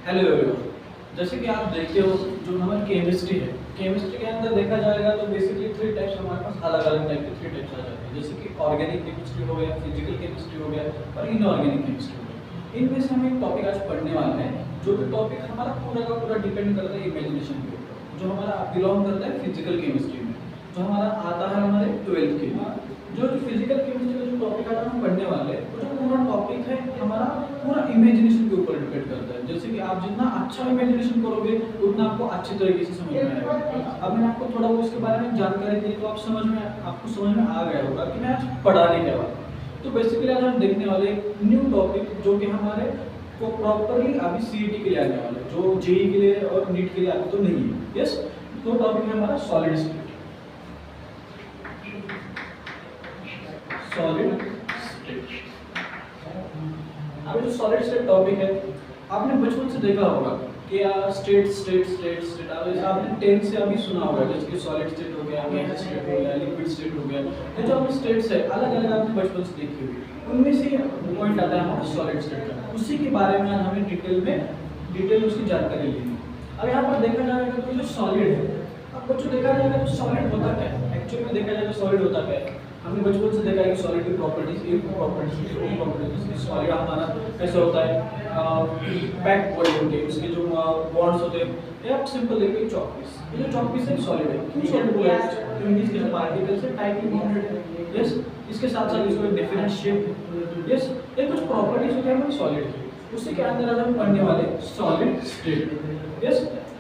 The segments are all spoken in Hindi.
Hello everyone. जैसे कि आप देखते हो जो हमारी केमिस्ट्री है, केमिस्ट्री के अंदर देखा जाएगा तो बेसिकली थ्री टाइप्स हमारे पास अलग अलग टाइप के थ्री टाइप्स आ जाते हैं। जैसे कि ऑर्गेनिक केमिस्ट्री हो गया, फिजिकल केमिस्ट्री हो गया और इनऑर्गेनिक केमिस्ट्री हो गया। इनमें से हम एक टॉपिक आज पढ़ने वाले हैं जो कि टॉपिक हमारा पूरा का पूरा डिपेंड करता है इमेजिनेशन के ऊपर, जो हमारा बिलोंग करता है फिजिकल केमिस्ट्री में, जो हमारा आता है हमारे 12th के लिए। जो फिजिकल केमिस्ट्री का जो टॉपिक आज हम पढ़ने वाले हैं वो जो पूरा टॉपिक है हमारा पूरा इमेजिनेशन के ऊपर डिपेंड करता है। जैसे कि आप जितना अच्छा इमेजिनेशन करोगे उतना आपको अच्छी तरीके से समझ में आएगा। अब मैंने आपको थोड़ा बहुत इसके बारे में जानकारी दी तो आपको समझ में आ गया होगा कि मैं आज पढ़ाने क्या वाला हूँ। तो बेसिकली आज हम देखने वाले एक न्यू टॉपिक जो कि हमारे को प्रॉपरली अभी सीईटी के लिए आने वाला है, जो जेई के लिए और नीट के लिए आते तो नहीं है। यस, तो टॉपिक है हमारा सॉलिड स्टेट। Solid state. अब जो सॉलिड स्टेट टॉपिक है आपने बचपन से देखा होगा कि स्टेट स्टेट स्टेट स्टेट आपने 10 से अभी सुना होगा, जैसे कि सॉलिड स्टेट हो गया, गैस स्टेट हो गया, लिक्विड स्टेट हो गया। ये जो आपने स्टेट्स है अलग अलग आपने बचपन से देखी हुई, उनमें से पॉइंट आता है हमारा सॉलिड स्टेट का। उसी के बारे में आज हमें डिटेल उसकी जानकारी लेनी है। अब यहाँ पर देखा जाएगा तो जो सॉलिड है, अब बच्चों देखा जाएगा तो सॉलिड होता क्या है, एक्चुअली में देखा जाएगा सॉलिड होता क्या है। हमने बचपन से देखा है कि सॉलिड की प्रॉपर्टीज, एक प्रॉपर्टीज सॉलिड हमारा कैसे होता है, पैक्ड बॉडी होती है, उसके जो बॉन्ड्स होते हैं, ये आप सिंपल देखिए चॉक पीस। ये जो चॉक पीस है सॉलिड है। क्यों सॉलिड बोला है? क्योंकि इसके जो पार्टिकल्स है टाइटली बॉन्डेड है। यस, इसके साथ साथ इसको एक डिफरेंट शेप। यस, ये कुछ प्रॉपर्टीज होती है हमारे सॉलिड की, उसी के अंदर हम पढ़ने वाले सॉलिड स्टेट। यस,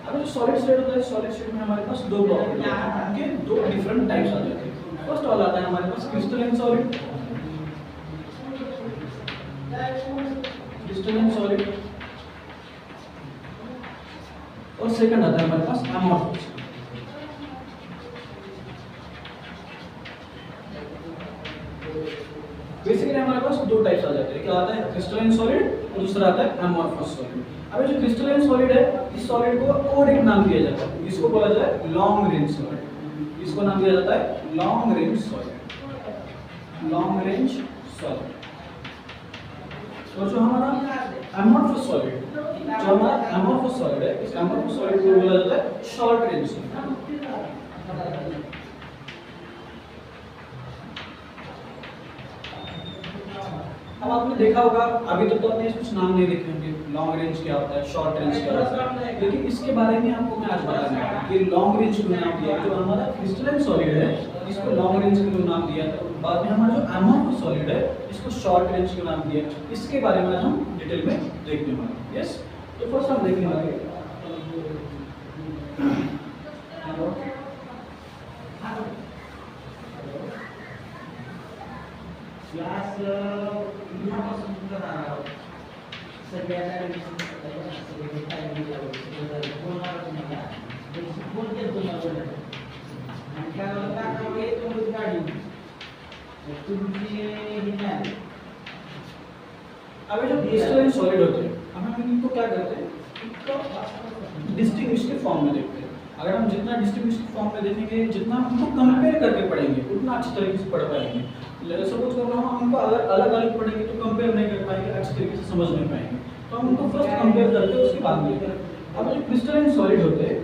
अब जो सॉलिड स्टेट होता है, सॉलिड स्टेट में हमारे पास दो प्रॉपर्टी है, उनके दो डिफरेंट टाइप्स आ जाते हैं। फर्स्ट वाला आता है हमारे पास क्रिस्टलाइन सॉलिड, क्रिस्टलाइन सॉलिड, और सेकंड आता है हमारे पास अमॉर्फस। बेसिकली हमारे पास दो टाइप्स आ जाते हैं, क्या आता है क्रिस्टलाइन सॉलिड और दूसरा आता है अमॉर्फस सॉलिड। अब जो क्रिस्टलाइन सॉलिड है, इस सॉलिड को और एक नाम दिया जाता है, इसको बोला जाता है लॉन्ग रेंज सॉलिड। इसको नाम दिया जाता है long range solid, long range solid. और जो हमारा अमॉर्फस सॉलिड, जो हमारा अमॉर्फस सॉलिड है, इस अमॉर्फस सॉलिड को बोला जाता है शॉर्ट रेंज सॉलिड। अब आपने देखा होगा, अभी तक तो आपने कुछ नाम नहीं देखे होंगे, लॉन्ग रेंज क्या होता है, शॉर्ट रेंज क्या होता है, लेकिन इसके बारे में आपको मैं आज बताने वाला हूं कि लॉन्ग रेंज क्यों नाम दिया। जो हमारा क्रिस्टलाइन सॉलिड है इसको लॉन्ग रेंज क्यों नाम दिया, बाद में हमारा जो अमॉर्फस सॉलिड है इसको शॉर्ट रेंज क्यों नाम दिया, इसके बारे में आज हम डिटेल में देखने वाले हैं। यस, तो फर्स्ट हम देखने वाले क्लास अब जो क्रिस्टलाइन सॉलिड होते हैं, हम इनको क्या करते हैं, डिस्टिंग्विश के फॉर्म में देखते हैं। अगर हम जितना डिस्टिंग्विश के फॉर्म में देखेंगे, जितना हम उनको कंपेयर करके पढ़ेंगे उतना अच्छी तरीके से पढ़ पाएंगे। सपोज कर रहा हूँ, हमको अगर अलग अलग पढ़ेंगे तो कंपेयर नहीं कर पाएंगे, अच्छी तरीके से समझ नहीं पाएंगे, तो हम उनको फर्स्ट कंपेयर करते हैं, उसके बाद में। अब जो क्रिस्टलाइन सॉलिड होते हैं,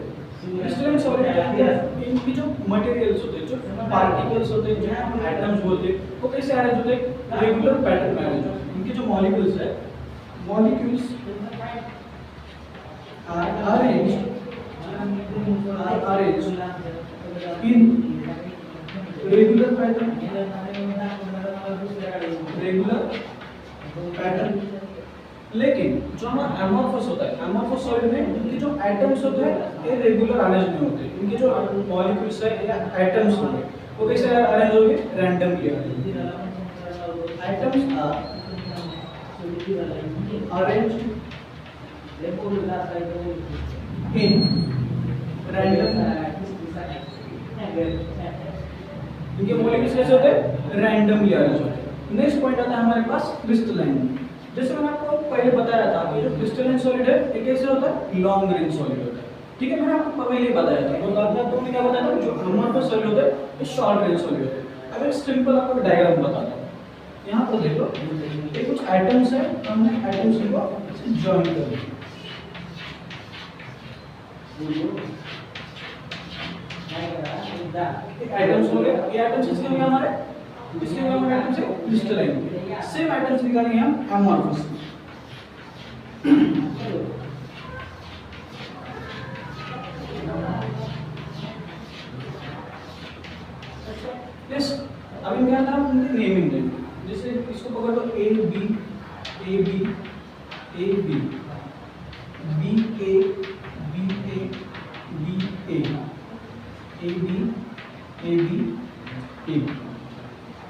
क्रिस्टलाइन सॉलिड के अंदर इनकी जो मटेरियल्स होते हैं, जो पार्टिकल्स होते हैं, जो हम एटम्स बोलते हैं, वो कैसे अरेंज होते हैं, रेगुलर पैटर्न में अरेंज होते हैं। इनके जो मॉलिक्यूल्स है, molecules are arranged in regular pattern, लेकिन जो हमारा अमॉर्फस होता है, अमॉर्फस सॉलिड में इनके जो एटम्स होते हैं ये रेगुलर अरेंज नहीं होते। इनके जो मॉलिक्यूल्स है या एटम्स होंगे वो कैसे अरेंज होंगे, randomly. Atoms are arranged in random, इनके मॉलिक्यूल्स कैसे होते हैं, रैंडमली अरेंज होते हैं। नेक्स्ट पॉइंट आता है हमारे पास क्रिस्टलाइन। जैसे मैंने आपको पहले बताया था कि जो क्रिस्टलाइन सॉलिड है ये कैसे होता है, लॉन्ग रेंज सॉलिड होता है। ठीक है, मैंने आपको पहले ही बताया था, तो आपको क्या बताया था, जो अमॉर्फस सॉलिड होता है ये शॉर्ट रेंज सॉलिड होता है। अब एक सिंपल आपको डायग्राम बताता हूँ। यहाँ पर देखो, ये कुछ आइटम्स है, हमने आइटम्स को जॉइन कर दिया। आइटम्स हो गए, ये आइटम्स किसके होंगे हमारे, इसके होंगे हमारे आइटम्स है क्रिस्टलाइन। सेम आइटम्स निकालेंगे हम एमॉर्फस। यस, अब इनका नाम नेमिंग देंगे। जैसे इसको पकड़ लो A B A B A B B A B A B A A B A B A B,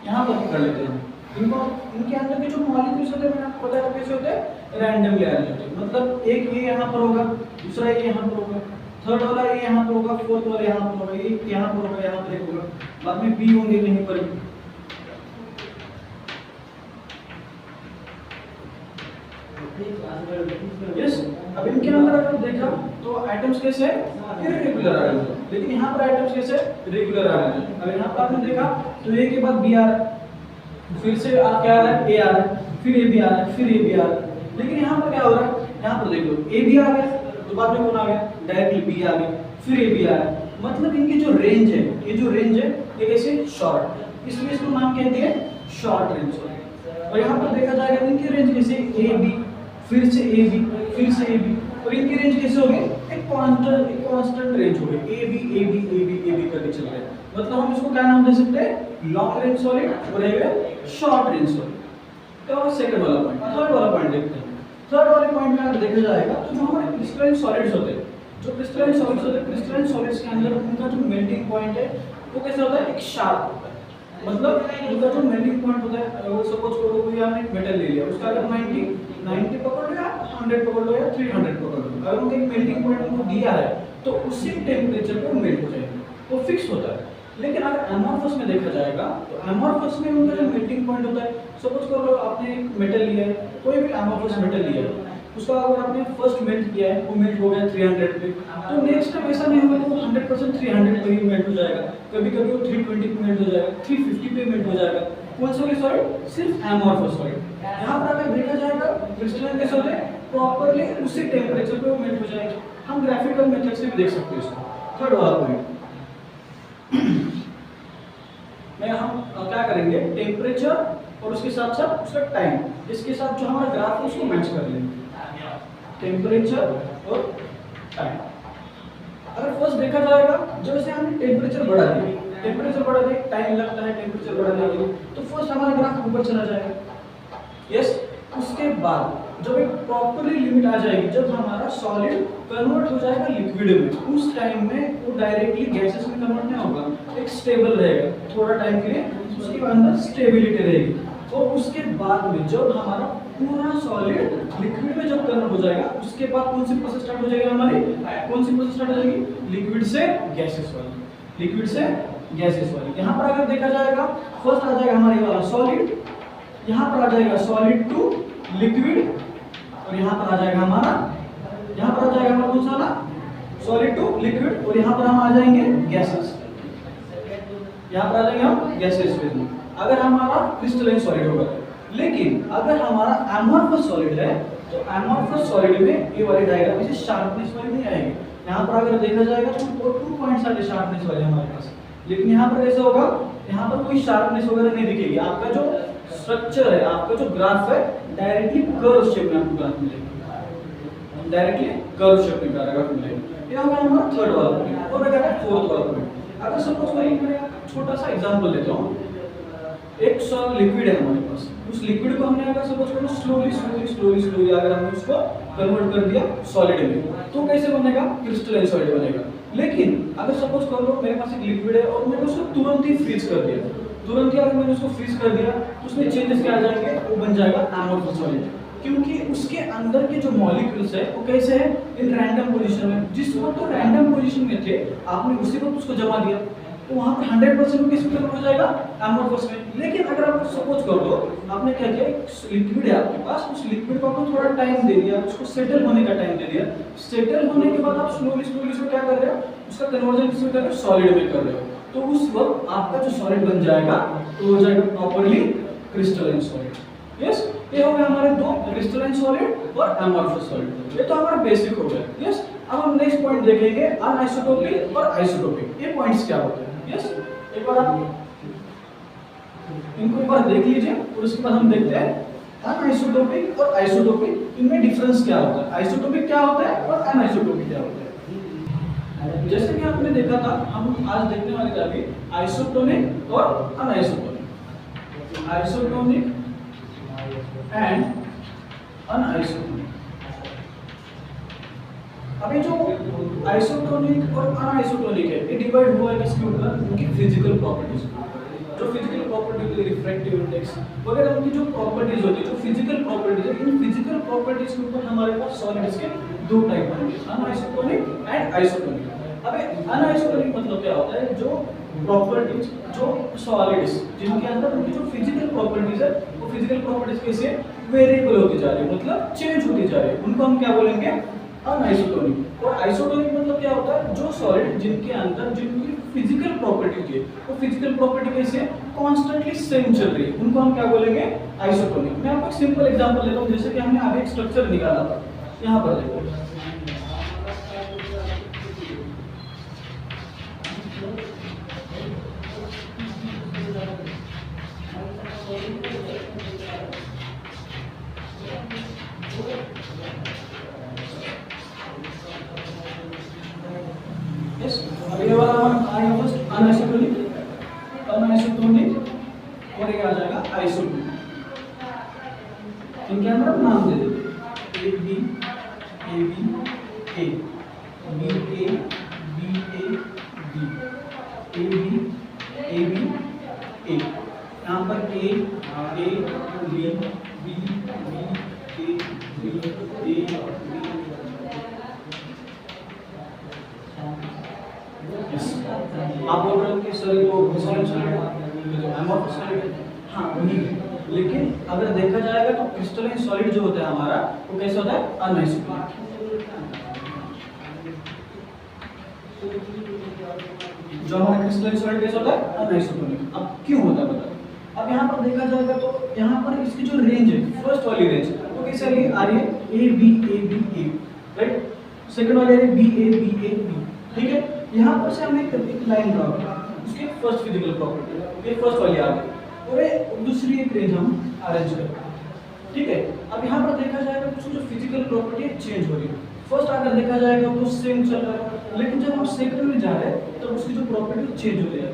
यहाँ पर कर लेते हैं इनको। इनके अंदर के जो मॉलिक्यूल्स होते हैं मैंने आपको बताया कैसे होते हैं, रैंडमली अरेंज होते हैं। मतलब एक ये यहाँ पर होगा, दूसरा ये यहाँ पर होगा, थर्ड वाला ये यहाँ पर होगा, फोर्थ वाला यहाँ पर होगा, ये यहाँ पर होगा, यहाँ पर एक होगा, बाद में बी होंगे कहीं पर। यस, अब इनके अंदर अगर देखा तो आइटम्स कैसे है इरेगुलर अरेंज है, लेकिन यहाँ पर आइटम्स कैसे रेगुलर अरेंज है। अगर यहाँ पर आपने देखा तो ए के बाद बी आ रहा है, फिर से आ क्या आ रहा है, ए आ रहा है, फिर ए बी आ रहा है, फिर ए बी आ रहा है। लेकिन यहाँ पर क्या हो रहा है, यहाँ पर देख लो ए बी आ गया तो बाद में कौन आ गया, डायरेक्टली बी आ गया, फिर ए बी आ रहा है। मतलब इनकी जो रेंज है, ये जो रेंज है ये कैसे शॉर्ट, इसलिए इसको नाम क्या दिया है, शॉर्ट रेंज। और यहाँ पर देखा जाएगा इनकी रेंज कैसे ए बी, फिर से ए बी, फिर से ए बी, और इनकी रेंज कैसे होगी, एक कांस्टेंट रेंज होगी, A B A B A B A B करके चल रहा है। मतलब हम इसको क्या नाम दे सकते हैं, लॉन्ग रेंज सॉलिड और ये शॉर्ट रेंज सॉलिड। तो सेकंड वाला पॉइंट, थर्ड वाला पॉइंट देखते हैं। थर्ड वाले पॉइंट में अगर देखा जाएगा तो जो हमारे क्रिस्टलाइन सॉलिड्स होते हैं, जो क्रिस्टलाइन सॉलिड्स होते हैं, क्रिस्टलाइन सॉलिड्स के अंदर उनका जो मेल्टिंग पॉइंट है वो कैसे होता है, एक शार्प होता है। मतलब उनका जो मेल्टिंग पॉइंट होता है, वो सपोज करो कोई आपने मेटल ले लिया, उसका अगर 90 पकड़ लो या 100 पकड़ लो या 300 पकड़ लो, अगर उनका एक मेल्टिंग पॉइंट उनको दिया है तो उसी टेम्परेचर पे मेल्ट हो जाएगा, वो फिक्स होता है। लेकिन अगर एमॉर्फस में देखा जाएगा तो एमॉर्फस में उनका जो मेल्टिंग पॉइंट होता है, सपोज करो आपने एक मेटल लिया है, कोई भी एमॉर्फस मेटल लिया है, उसका अगर आपने फर्स्ट मेल्ट किया है, वो मेल्ट हो गया 300 पे, तो नेक्स्ट टाइम ऐसा नहीं होगा कि वो 100% 300 पे ही मेल्ट हो जाएगा, कभी-कभी वो 320 पे मेल्ट हो जाएगा, 350 पे मेल्ट हो जाएगा। कौन सा सॉलिड, सिर्फ एमॉर्फस सॉलिड। यहाँ पर अगर देखा जाएगा क्रिस्टलाइन कैसे होते हैं, प्रॉपर्ली उसी टेम्परेचर पे वो मेल्ट हो जाएगा। हम ग्राफिकल मेथड से भी देख सकते हैं इसको। थर्ड वाला पॉइंट में हम क्या करेंगे, टेम्परेचर और उसके साथ साथ उसका टाइम, इसके साथ जो हमारा ग्राफ है उसको मैच कर लेंगे, टेम्परेचर और टाइम। अगर फर्स्ट देखा जाएगा, जब से हमने टेम्परेचर बढ़ा दिया, टाइम लगता है टेम्परेचर बढ़ाने के लिए, तो फर्स्ट हमारा ग्राफ ऊपर चला जाएगा। यस, उसके बाद जब एक प्रॉपर्ली लिमिट आ जाएगी, जब हमारा सॉलिड कन्वर्ट हो जाएगा लिक्विड में, उस टाइम में वो डायरेक्टली गैसेस में कन्वर्ट नहीं होगा, एक स्टेबल रहेगा थोड़ा टाइम के लिए, उसके अंदर स्टेबिलिटी रहेगी। और उसके बाद में जब हमारा पूरा सॉलिड लिक्विड में जब कन्वर्ट हो जाएगा, उसके बाद कौन सी प्रोसेस स्टार्ट हो जाएगी हमारी, कौन सी प्रोसेस स्टार्ट हो जाएगी, लिक्विड से गैसेस वाली, लिक्विड से गैसेस वाली। यहाँ पर अगर देखा जाएगा फर्स्ट आ जाएगा हमारे वाला सॉलिड, यहाँ पर आ जाएगा सॉलिड टू लिक्विड, और यहाँ पर आ जाएगा हमारा, यहाँ पर आ जाएगा हमारा कौन सा वाला, सॉलिड टू लिक्विड, और यहाँ पर हम आ जाएंगे गैसेस, यहाँ पर आ जाएंगे हम गैसेस फेज में, अगर हमारा क्रिस्टलाइन सॉलिड होगा। लेकिन अगर हमारा एमॉर्फस सॉलिड है तो एमॉर्फस सॉलिड में ये वाली डायग्राम इसे शार्पनेस वाली नहीं आएगी। यहाँ पर अगर देखा जाएगा तो 2 पॉइंट्स आते शार्पनेस वाले हमारे पास, लेकिन यहाँ पर कैसे होगा, यहाँ पर कोई शार्पनेस वगैरह नहीं दिखेगी। आपका जो स्ट्रक्चर है, आपका जो ग्राफ है, डायरेक्टली कर्व शेप में आपको ग्राफ मिलेगा, डायरेक्टली कर्व शेप में ग्राफ मिलेगा। ये होगा हमारा थर्ड वाला पॉइंट। और अगर फोर्थ वाला पॉइंट, अगर सपोज मैं छोटा सा एग्जांपल लेता हूँ, एक लिक्विड है हमारे पास, उस लिक्विड को हमने अगर सपोज करो स्लोली अगर हमने उसको कन्वर्ट कर दिया सॉलिड में, तो कैसे बनेगा, क्रिस्टलाइन सॉलिड बनेगा। लेकिन अगर सपोज कर लो मेरे पास एक लिक्विड है और मैंने उसको तुरंत ही फ्रीज कर दिया, तुरंत ही अगर मैंने उसको फ्रीज कर दिया तो उसमें चेंजेस क्या आ जाएंगे, वो बन जाएगा एमॉर्फस सॉलिड, क्योंकि उसके अंदर के जो मॉलिक्यूल्स है वो कैसे है, इन रैंडम पोजीशन में। जिस वक्त तो रैंडम पोजीशन में थे, आपने उसी वक्त उसको जमा दिया, तो वहाँ पर 100% किस में हो जाएगा, एमॉर्फस में। लेकिन अगर आप सपोज कर दो आपने क्या किया, लिक्विड है आपके पास, उस लिक्विड को आपने थोड़ा टाइम दे दिया, उसको सेटल होने का टाइम दे दिया, सेटल होने के बाद आप स्लोली उसको क्या कर रहे हो, उसका कन्वर्जन किसमें कर रहे हो, सॉलिड में कर रहे हो, तो उस वक्त आपका जो सॉलिड बन जाएगा तो हो जाएगा प्रॉपर्ली क्रिस्टलाइन सॉलिड। यस, ये हो गए हमारे दो क्रिस्टलाइन सॉलिड और एमॉर्फस सॉलिड। ये तो हमारा बेसिक हो गया। यस, अब हम नेक्स्ट पॉइंट देखेंगे अनआइसोटोपिक और आइसोटोपिक। ये पॉइंट्स क्या होते हैं? यस, एक बार आप इनको एक बार देख लीजिए और उसके बाद हम देखते हैं अनआइसोटोपिक और आइसोटोपिक, इनमें डिफरेंस क्या होता है, आइसोटोपिक क्या होता है और अनआइसोटोपिक क्या होता है। जैसे कि आपने देखा था, हम आज देखने वाले थे अभी आइसोटोनिक और अनआइसोटोनिक, आइसोटोनिक एंड अनआइसोटोनिक। अभी जो आइसोटोनिक और अनआइसोटोनिक है, ये डिवाइड हुआ है किसके ऊपर? उनकी फिजिकल प्रॉपर्टीज। जो फिजिकल प्रॉपर्टी होती है, रिफ्रैक्टिव इंडेक्स वगैरह, उनकी जो प्रॉपर्टीज होती है, जो फिजिकल प्रॉपर्टीज है, इन फिजिकल प्रॉपर्टीज के ऊपर हमारे पास सॉलिड्स के दो टाइप होंगे, अनआइसोटोनिक एंड आइसोटोनिक। अबे अनआइसोटोनिक मतलब क्या होता है? जो प्रॉपर्टीज, जो सॉलिड्स जिनके अंदर उनकी जो फिजिकल प्रॉपर्टीज है, वो फिजिकल प्रॉपर्टीज कैसे वेरिएबल होती जा रही है, मतलब चेंज होती जा रही है, उनको हम क्या बोलेंगे? अनआइसोटोनिक। और आइसोटोनिक मतलब क्या होता है? जो सॉलिड जिनके अंदर जिनकी फिजिकल प्रॉपर्टी है, वो फिजिकल प्रॉपर्टी कैसे कांस्टेंटली सेम चल रही है, उनको हम क्या बोलेंगे? आइसोटोनिक। मैं आपको एक सिंपल एग्जांपल देता हूं, जैसे कि हमने अभी एक स्ट्रक्चर निकाला था, यहां पर देखो, ये वाला हम आएगा फर्स्ट अनआइसोटोनिक, अनआइसोटोनिक और ये आ जाएगा आइसोटोनिक। इनके अंदर हम नाम दे देते हैं A B A B A, B A B A B, A B A B A. यहाँ पर A A B B B A B A आप बोल रहे हो कि सर वो क्रिस्टलाइन सॉलिड है, जो एमॉर्फस सॉलिड है, हाँ वही है। लेकिन अगर देखा जाएगा तो क्रिस्टलाइन सॉलिड जो होता है हमारा, वो कैसा होता है? अनआइसोटोनिक। जो हमारा क्रिस्टलाइन सॉलिड कैसा होता है? अनआइसोटोनिक। अब क्यों होता है बता? अब यहाँ पर देखा जाएगा तो यहाँ पर इसकी जो रेंज है, फर्स्ट वाली रेंज वो कैसे आ रही है? A B A, right. Second वाली है बी ए बी, ठीक है। यहाँ पर से हमने एक लाइन ड्रॉ की, उसकी फर्स्ट फिजिकल प्रॉपर्टी, ये फर्स्ट वाली आ गई, और दूसरी एक रेंज हम अरेंज करते हैं, ठीक है। अब यहाँ पर देखा जाएगा तो उसकी जो फिजिकल प्रॉपर्टी है चेंज हो रही है। फर्स्ट अगर देखा जाएगा तो सेम चल रहा है, लेकिन जब हम सेकंड में जा रहे हैं तो उसकी जो प्रॉपर्टी चेंज हो रही है।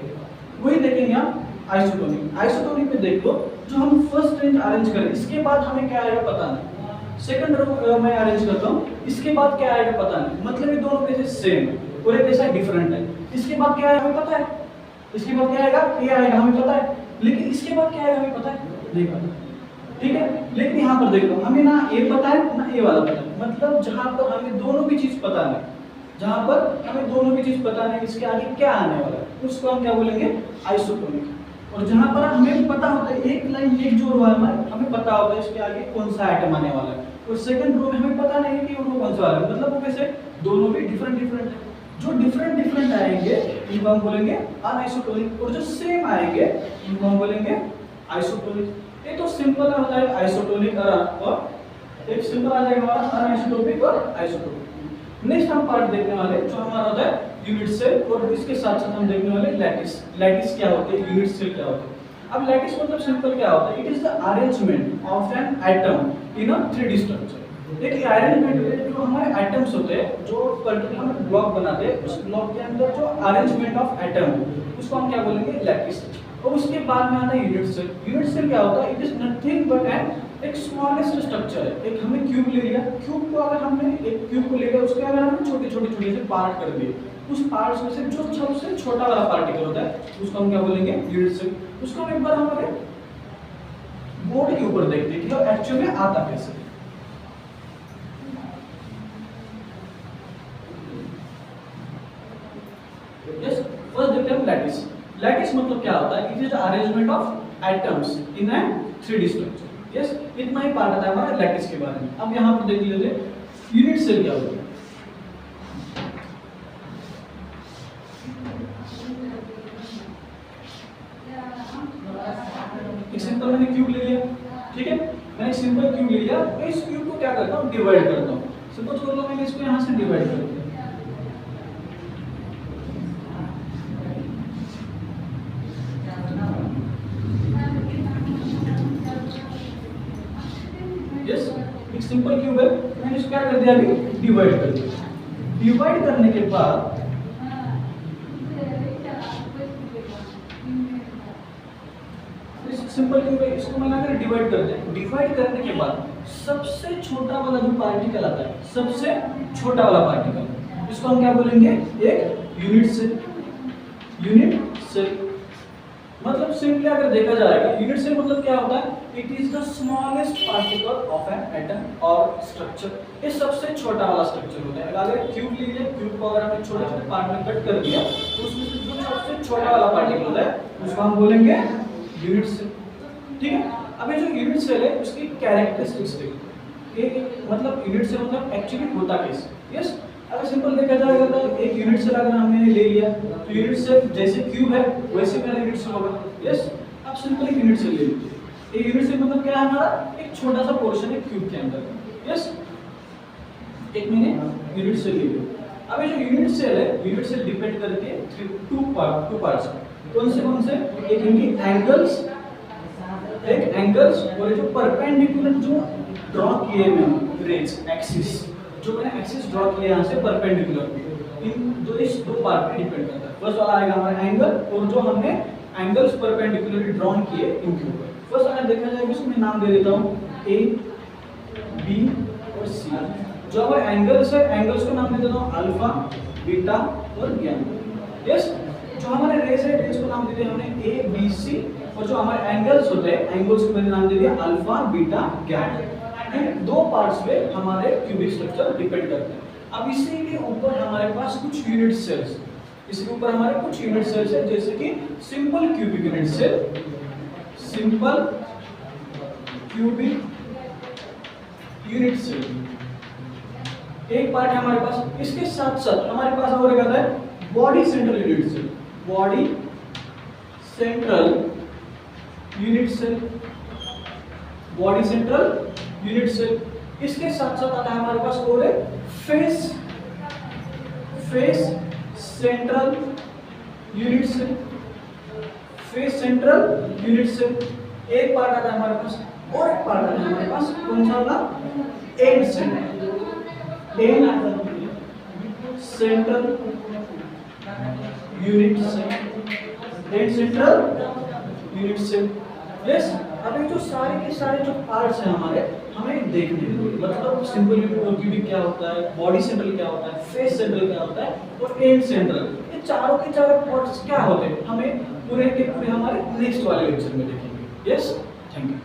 वही देखेंगे आप आइसोटोनिक। आइसोटोनिक में देख लो, जो हम फर्स्ट रेंज अरेंज करें, इसके बाद हमें क्या आएगा पता नहीं। सेकंड रो मैं अरेंज करता हूँ, इसके बाद क्या आएगा पता नहीं, मतलब ये दोनों कैसे सेम है और एक कैसा डिफरेंट है। इसके बाद क्या आएगा हमें पता है, इसके बाद क्या आएगा? ये आएगा हमें पता है, लेकिन इसके बाद क्या आएगा हमें पता है? नहीं पता, ठीक है। लेकिन यहाँ पर देख लो, हमें ना ये पता है ना ये वाला पता है, मतलब जहाँ पर हमें दोनों भी चीज पता नहीं, जहाँ पर हमें दोनों भी चीज पता नहीं इसके आगे क्या आने वाला है, उसको हम क्या बोलेंगे? आइसोटोनिक। और जहाँ पर हमें पता होता है एक लाइन एक जोड़ वाला है, हमें पता होता है इसके आगे कौन सा आइटम आने वाला है, और सेकंड रो में हमें पता नहीं है कि वो कौन सा वाला है, मतलब वो कैसे दोनों भी डिफरेंट है। जो डिफरेंट आएंगे इनको हम बोलेंगे अनआइसोटोनिक, और जो सेम आएंगे इनको हम बोलेंगे आइसोटोनिक। ये तो सिंपल होता है आइसोटोनिक और एक सिंपल आ जाएगा हमारा अनआइसोटोपिक और आइसोटोपिक। नेक्स्ट हम पार्ट देखने वाले जो हमारा होता है यूनिट सेल, और इसके साथ साथ हम देखने वाले लैटिस। लैटिस क्या होते हैं, यूनिट सेल क्या होते हैं। अब लैटिस मतलब सिंपल क्या होता है? It is the arrangement of an atom in a 3D structure. एक अरेंजमेंट है जो हमारे एटम्स होते हैं, जो पर्टिकुलर हम ब्लॉक बनाते हैं, उस ब्लॉक के अंदर जो अरेंजमेंट ऑफ एटम है उसको हम क्या बोलेंगे? लैटिस। और उसके बाद में आता है यूनिट सेल। यूनिट सेल क्या होता है? It is nothing but an एक स्मॉलेस्ट स्ट्रक्चर है। एक हमने क्यूब ले लिया, क्यूब को अगर हमने एक क्यूब को ले लिया, उसके अगर हमने छोटे से पार्ट कर दिए, उस पार्ट्स में से जो सबसे छोटा वाला पार्टिकल होता है उसको हम क्या बोलेंगे? Unit cell. उसको हम एक बार हमारे बोर्ड के ऊपर देखते हैं कि एक्चुअली में आता कैसे। यस, फर्स्ट देखते हैं लैटिस। लैटिस मतलब क्या होता है? It is the arrangement of atoms in A 3D structure. Yes, इतना ही पार्ट आता है हमारा लैटिस के बारे में। अब यहाँ पर देख लीजिए यूनिट सेल क्या होता है। एक सिंपल मैंने क्यूब ले लिया, ठीक है, मैंने सिंपल क्यूब लिया, इस क्यूब को क्या करता हूँ, डिवाइड करता हूँ। सपोज कर लो मैंने इसको यहाँ से डिवाइड कर दिया, यस एक सिंपल क्यूब है, मैंने इसको क्या कर दिया, अभी डिवाइड कर दिया। डिवाइड करने के बाद सिंपल क्यूब है, इसको मैं अगर डिवाइड कर दें, डिवाइड करने के बाद सबसे छोटा वाला जो पार्टिकल आता है, सबसे छोटा वाला पार्टिकल, इसको हम क्या बोलेंगे, एक यूनिट सेल। यूनिट सेल मतलब सिंपली अगर देखा जाएगा, यूनिट सेल मतलब क्या होता है, it is the smallest particle of an atom और स्ट्रक्चर। ये सबसे छोटा वाला स्ट्रक्चर होता है। अगर क्यूब लीजिए, क्यूब को अगर हमने छोटे छोटे पार्ट में कट कर दिया तो उसमें से जो सबसे छोटा वाला पार्टिकल होता है उसको हम बोलेंगे यूनिट सेल। ठीक है, अब ये जो यूनिट सेल है उसकी कैरेक्टरिस्टिक्स देखिए, ये मतलब यूनिट सेल मतलब एक्चुअली होता कैसे। यस, अगर सिंपल देखा जाएगा तो एक यूनिट सेल अगर हमने ले लिया तो यूनिट सेल जैसे क्यूब है वैसे मेरा यूनिट सेल होगा। यस, अब सिंपल एक यूनिट सेल ले लीजिए, ये यूनिट सेल मतलब क्या है, हमारा एक छोटा सा पोर्शन है क्यूब के अंदर। यस, एक मैंने यूनिट सेल ले लिया। अब ये जो यूनिट सेल है, यूनिट सेल डिपेंड करती है टू पार्ट्स। कौन से, एक इनकी एंगल्स, एक एंगल्स और ये जो परपेंडिकुलर जो ड्रॉ किए मैंने रेज एक्सिस, जो मैंने एक्सिस ड्रॉ किया यहाँ से परपेंडिकुलर, इन जो इस दो पार्ट पे डिपेंड करता है। फर्स्ट वाला आएगा हमारा एंगल, और जो हमने एंगल्स परपेंडिकुलरली ड्रॉ किए इनके ऊपर। फर्स्ट अगर देखा जाए इसको मैं नाम दे देता हूँ ए, बी और सी। जो हमारे एंगल्स है, एंगल्स को नाम दे देता हूँ अल्फा, बीटा और गैमा। यस, जो हमारे रेज है, रेज को नाम दे दिया हमने ए, बी, सी, और जो हमारे एंगल्स होते हैं, एंगल्स को मैंने नाम दे दिया अल्फा, बीटा, गैमा। इन दो पार्ट्स पे हमारे क्यूबिक स्ट्रक्चर डिपेंड करते हैं। अब इसी के ऊपर हमारे पास कुछ यूनिट सेल्स, इसके ऊपर हमारे कुछ यूनिट सेल्स है, जैसे कि simple cubic unit cell, simple cubic unit cell एक पार्ट है हमारे पास। इसके साथ साथ हमारे पास और क्या है, body central unit cell, body central unit cell, body central unit cell. इसके साथ साथ आता है हमारे पास और face central unit cell, face central unit cell एक पार्ट आता है हमारे पास, और एक पार्ट आता है हमारे पास कौन सा वाला, end central, end central unit cell, end central unit cell. Yes, अब ये जो सारे के सारे जो पार्ट्स हैं हमारे, हमें देखने हैं, मतलब सिंपल क्यूबिक क्या होता है, बॉडी सेंट्रल क्या होता है, फेस सेंट्रल क्या होता है, और एंड सेंट्रल, ये चारों के चारों पार्ट्स क्या होते हैं, हमें पूरे के पूरे हमारे नेक्स्ट वाले लेक्चर में देखेंगे। Yes, thank you.